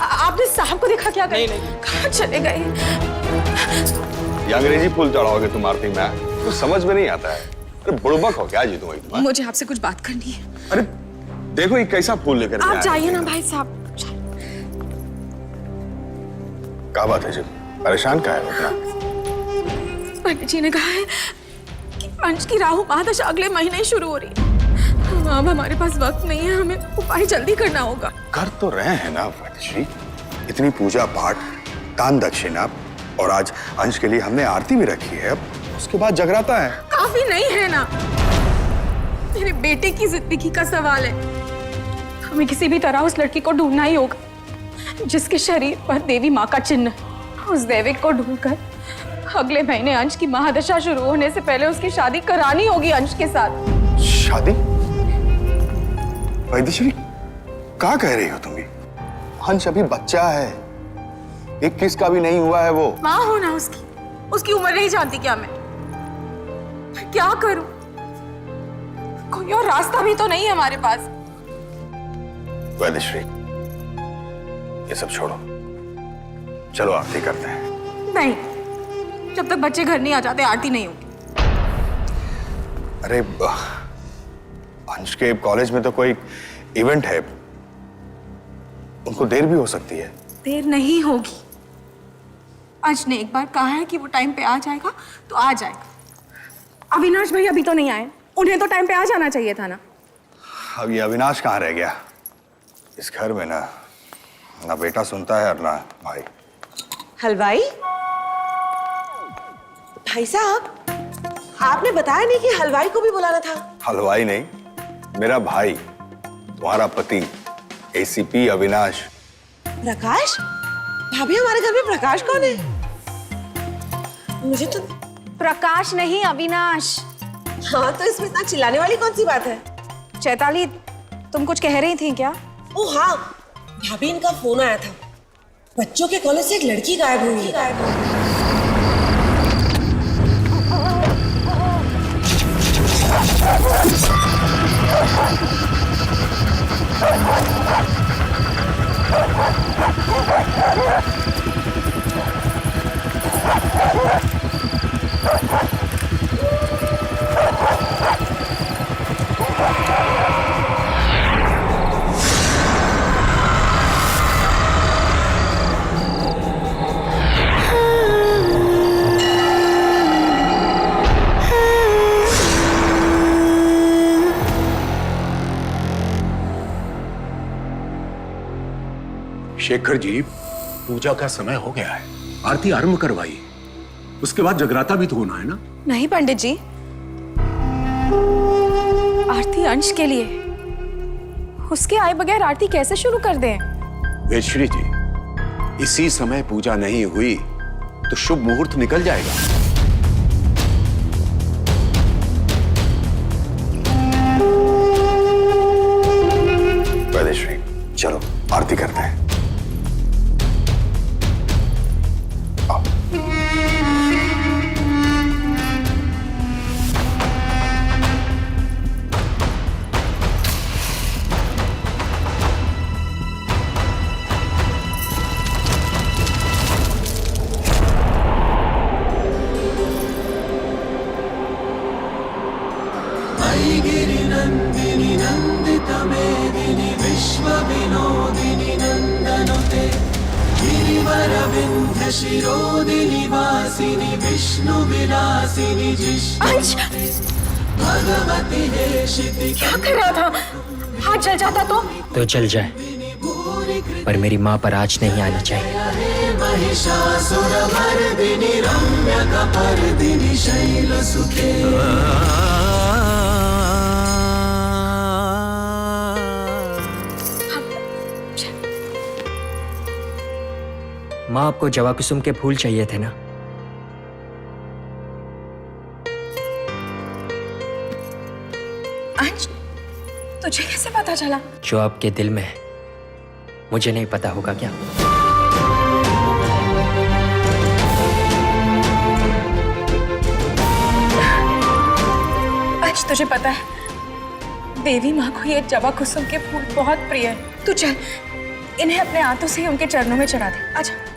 आपने साहब को देखा क्या? नहीं नहीं, कहाँ चले गए? ये अंग्रेजी फूल चढ़ाओगे तुम आरती में? तो समझ में नहीं आता है। अरे बुड़बक हो क्या जी तुम एकदम? मुझे आपसे कुछ बात करनी है। अरे देखो ये कैसा फूल लेकर के आप आए जाइए हैं। ना भाई साहब। क्या बात है जी? परेशान क्या है अपना? पंडित जी ने कहा है कि पंच की राहु महादशा अगले महीने ही शुरू हो रही है। अब हमारे पास वक्त नहीं है, हमें उपाय जल्दी करना होगा। कर तो रहे हैं ना पंडित, इतनी पूजा पाठ, दान दक्षिणा, और आज अंश के लिए हमने आरती भी रखी है। अब उसके बाद जगराता है। काफी नहीं है ना? मेरे बेटे की जिंदगी का सवाल है। हमें किसी भी तरह उस लड़की को ढूंढना ही होगा जिसके शरीर पर देवी माँ का चिन्ह है। उस दैविक को ढूंढकर अगले महीने अंश की महादशा शुरू होने से पहले उसकी शादी करानी होगी अंश के साथ। शादी? वैद्यश्री क्या कह रही हो तुम? अंश अभी बच्चा है, 21 का भी नहीं हुआ है वो। माँ हो ना उसकी उम्र नहीं जानती क्या मैं क्या करूं? कोई और रास्ता भी तो नहीं है हमारे पास। वैद्यश्री ये सब छोड़ो, चलो आरती करते हैं। नहीं, जब तक बच्चे घर नहीं आ जाते आरती नहीं होगी। अरे अंश के कॉलेज में तो कोई इवेंट है, उनको देर भी हो सकती है। देर नहीं होगी। अंश ने एक बार कहा है कि वो टाइम पे आ जाएगा तो आ जाएगा। अविनाश भाई अभी तो नहीं आए, उन्हें तो टाइम पे आ जाना चाहिए था ना। अब ये अविनाश कहाँ रह गया? इस घर में ना बेटा सुनता है और ना भाई। हलवाई भाई साहब, आपने बताया नहीं कि हलवाई को भी बुलाना था। हलवाई नहीं, मेरा भाई, तुम्हारा पति एसीपी अविनाश। प्रकाश? भाभी हमारे घर में प्रकाश कौन है? मुझे तो प्रकाश नहीं, अविनाश। हाँ, तो इसमें इतना चिल्लाने वाली कौन सी बात है? चैताली, तुम कुछ कह रही थी क्या? ओ हाँ, भाभी इनका फोन आया था। बच्चों के कॉलेज से एक लड़की गायब हुई है। शेखर जी, पूजा का समय हो गया है, आरती आरंभ करवाइए। उसके बाद जगराता भी तो होना है ना? नहीं पंडित जी, आरती अंश के लिए, उसके आए बगैर आरती कैसे शुरू कर दें? वेदश्री जी, इसी समय पूजा नहीं हुई तो शुभ मुहूर्त निकल जाएगा। वैदेश्वरी चलो आरती करते हैं। गिरिनन्दिनि नन्दितमेदिनि विश्वविनोदिनि नन्दनुते गिरिवरविन्ध्यशिरोदिनि वासिनि विष्णुविलासिनि जिष्णुते भगवति हेशिति। क्या कर रहा था? हाथ जल जाता तो जल जाए, पर मेरी माँ पर आज नहीं आनी चाहिए। महिषासुरमर्दिनि रम्यकपर्दिनि शैलसुते। माँ, आपको जवा कुसुम के फूल चाहिए थे ना? अंश, तुझे कैसे पता चला? जो आपके दिल में है, मुझे नहीं पता होगा क्या? अंश, तुझे पता है देवी माँ को ये जवा कुसुम के फूल बहुत प्रिय है। तू चल, इन्हें अपने हाथों से ही उनके चरणों में चढ़ा दे। आजा।